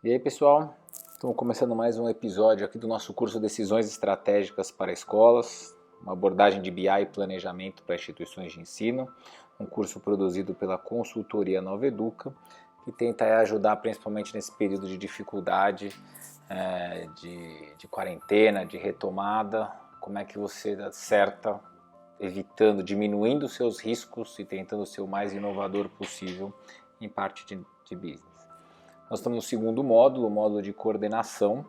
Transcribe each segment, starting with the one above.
E aí, pessoal, estamos começando mais um episódio aqui do nosso curso Decisões Estratégicas para Escolas, uma abordagem de BI e planejamento para instituições de ensino, um curso produzido pela consultoria Nova Educa, que tenta ajudar principalmente nesse período de dificuldade, de quarentena, de retomada, como é que você acerta, evitando, diminuindo os seus riscos e tentando ser o mais inovador possível em parte de business. Nós estamos no segundo módulo, o módulo de coordenação,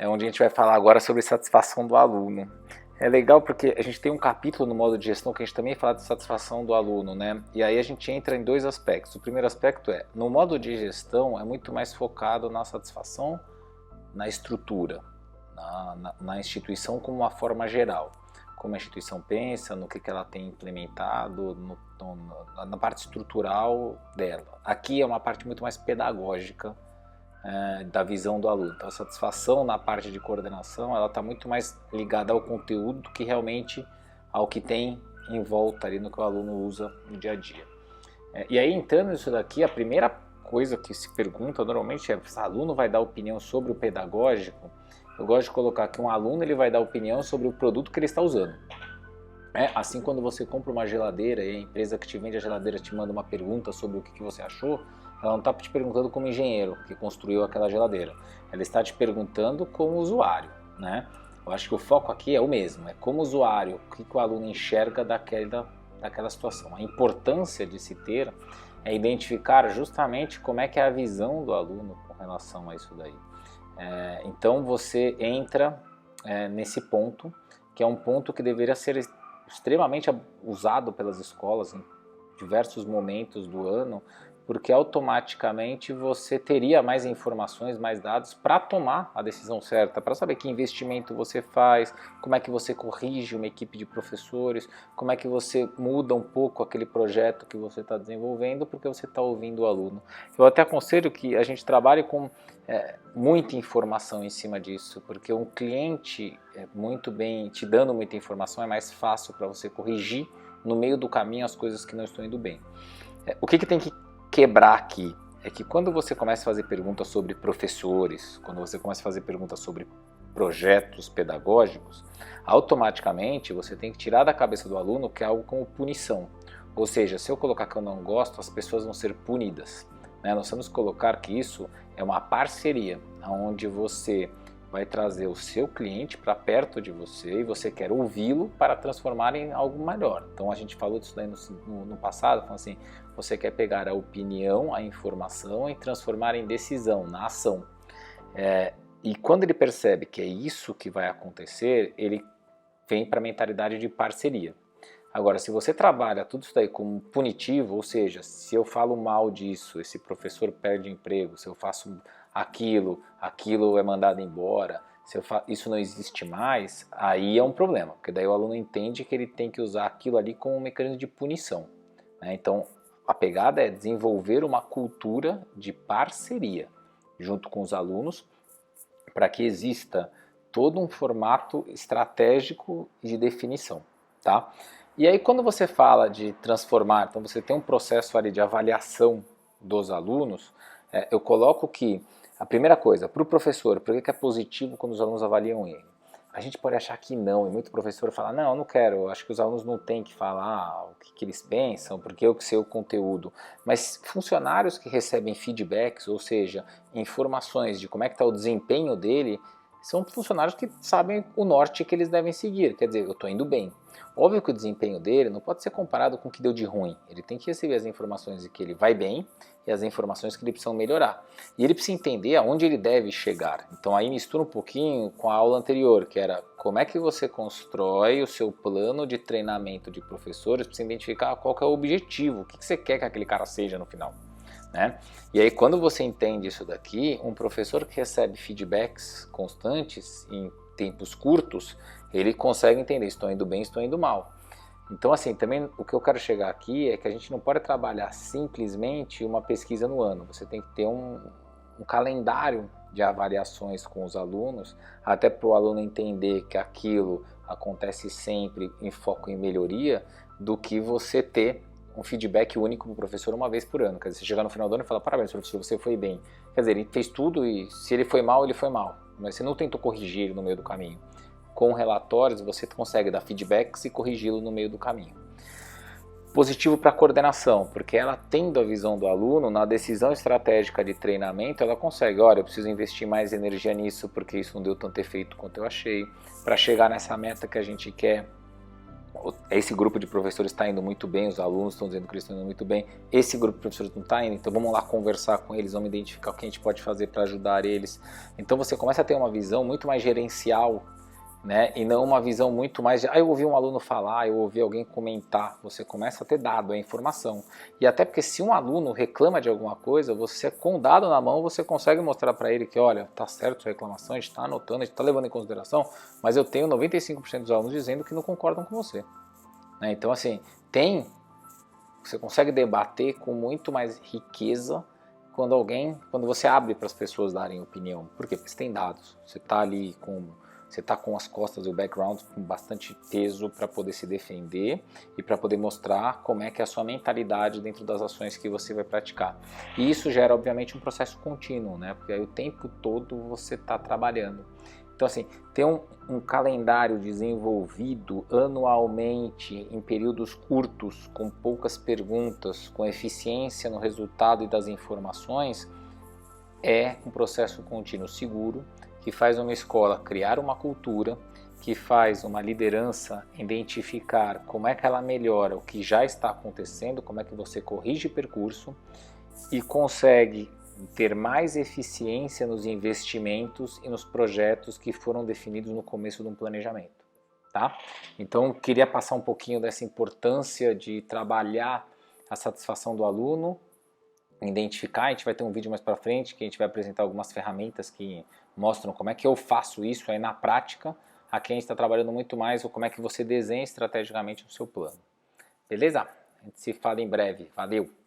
onde a gente vai falar agora sobre satisfação do aluno. É legal porque a gente tem um capítulo no módulo de gestão que a gente também fala de satisfação do aluno, né? E aí a gente entra em dois aspectos. O primeiro aspecto é, no módulo de gestão é muito mais focado na satisfação, na estrutura, na instituição como uma forma geral. Como a instituição pensa, no que ela tem implementado, na parte estrutural dela. Aqui é uma parte muito mais pedagógica da visão do aluno. Então a satisfação na parte de coordenação ela está muito mais ligada ao conteúdo do que realmente ao que tem em volta ali no que o aluno usa no dia a dia. E aí entrando nisso daqui, a primeira coisa que se pergunta normalmente é se o aluno vai dar opinião sobre o pedagógico. Eu gosto de colocar que um aluno ele vai dar opinião sobre o produto que ele está usando. Assim, quando você compra uma geladeira e a empresa que te vende a geladeira te manda uma pergunta sobre o que você achou, ela não está te perguntando como engenheiro que construiu aquela geladeira. Ela está te perguntando como usuário, né? Eu acho que o foco aqui é o mesmo, é como usuário, o que o aluno enxerga daquela situação. A importância de se ter é identificar justamente como é que é a visão do aluno com relação a isso daí. Então você entra nesse ponto, que é um ponto que deveria ser extremamente usado pelas escolas em diversos momentos do ano, porque automaticamente você teria mais informações, mais dados para tomar a decisão certa, para saber que investimento você faz, como é que você corrige uma equipe de professores, como é que você muda um pouco aquele projeto que você está desenvolvendo, porque você está ouvindo o aluno. Eu até aconselho que a gente trabalhe com muita informação em cima disso, porque um cliente muito bem te dando muita informação é mais fácil para você corrigir no meio do caminho as coisas que não estão indo bem. O que tem que quebrar aqui é que quando você começa a fazer perguntas sobre professores, quando você começa a fazer perguntas sobre projetos pedagógicos, automaticamente você tem que tirar da cabeça do aluno que é algo como punição. Ou seja, se eu colocar que eu não gosto, as pessoas vão ser punidas. Nós vamos colocar que isso é uma parceria, onde você vai trazer o seu cliente para perto de você e você quer ouvi-lo para transformar em algo melhor. Então a gente falou disso daí no passado, falando assim, você quer pegar a opinião, a informação e transformar em decisão, na ação. E quando ele percebe que é isso que vai acontecer, ele vem para a mentalidade de parceria. Agora, se você trabalha tudo isso daí como punitivo, ou seja, se eu falo mal disso, esse professor perde emprego, se eu faço aquilo é mandado embora, isso não existe mais, aí é um problema, porque daí o aluno entende que ele tem que usar aquilo ali como um mecanismo de punição. Então, a pegada é desenvolver uma cultura de parceria junto com os alunos para que exista todo um formato estratégico de definição, tá? E aí quando você fala de transformar, então você tem um processo ali de avaliação dos alunos, eu coloco que a primeira coisa, para o professor, por que é positivo quando os alunos avaliam ele? A gente pode achar que não, e muito professor fala, não, eu não quero, eu acho que os alunos não têm que falar o que eles pensam, porque eu que sei o conteúdo. Mas funcionários que recebem feedbacks, ou seja, informações de como é que está o desempenho dele, são funcionários que sabem o norte que eles devem seguir, quer dizer, eu estou indo bem. Óbvio que o desempenho dele não pode ser comparado com o que deu de ruim, ele tem que receber as informações de que ele vai bem e as informações que ele precisa melhorar. E ele precisa entender aonde ele deve chegar. Então aí mistura um pouquinho com a aula anterior, que era como é que você constrói o seu plano de treinamento de professores para você identificar qual que é o objetivo, o que você quer que aquele cara seja no final. E aí quando você entende isso daqui, um professor que recebe feedbacks constantes em tempos curtos, ele consegue entender, estou indo bem, estou indo mal. Então assim, também o que eu quero chegar aqui é que a gente não pode trabalhar simplesmente uma pesquisa no ano, você tem que ter um calendário de avaliações com os alunos, até para o aluno entender que aquilo acontece sempre em foco em melhoria, do que você ter um feedback único para o professor uma vez por ano. Quer dizer, você chegar no final do ano e falar, parabéns, professor, você foi bem. Quer dizer, ele fez tudo e se ele foi mal, ele foi mal. Mas você não tentou corrigir ele no meio do caminho. Com relatórios, você consegue dar feedbacks e corrigi-lo no meio do caminho. Positivo para a coordenação, porque ela tendo a visão do aluno, na decisão estratégica de treinamento, ela consegue, olha, eu preciso investir mais energia nisso, porque isso não deu tanto efeito quanto eu achei, para chegar nessa meta que a gente quer. Esse grupo de professores está indo muito bem, os alunos estão dizendo que eles estão indo muito bem, esse grupo de professores não está indo, então vamos lá conversar com eles, vamos identificar o que a gente pode fazer para ajudar eles. Então você começa a ter uma visão muito mais gerencial, né? E não uma visão muito mais de, eu ouvi um aluno falar, eu ouvi alguém comentar. Você começa a ter dado, a informação. E até porque se um aluno reclama de alguma coisa, você com o dado na mão, você consegue mostrar para ele que, olha, tá certo a reclamação, a gente está anotando, a gente está levando em consideração, mas eu tenho 95% dos alunos dizendo que não concordam com você. Né? Então, assim, você consegue debater com muito mais riqueza quando você abre para as pessoas darem opinião. Por quê? Porque você tem dados, você está com as costas e o background com bastante peso para poder se defender e para poder mostrar como é que é a sua mentalidade dentro das ações que você vai praticar. E isso gera, obviamente, um processo contínuo, né? Porque aí o tempo todo você está trabalhando. Então, assim, ter um calendário desenvolvido anualmente, em períodos curtos, com poucas perguntas, com eficiência no resultado e das informações, é um processo contínuo seguro, que faz uma escola criar uma cultura, que faz uma liderança identificar como é que ela melhora o que já está acontecendo, como é que você corrige percurso e consegue ter mais eficiência nos investimentos e nos projetos que foram definidos no começo de um planejamento. Tá? Então, queria passar um pouquinho dessa importância de trabalhar a satisfação do aluno, identificar. A gente vai ter um vídeo mais para frente que a gente vai apresentar algumas ferramentas que mostram como é que eu faço isso aí na prática. Aqui a gente está trabalhando muito mais como é que você desenha estrategicamente o seu plano. Beleza? A gente se fala em breve. Valeu!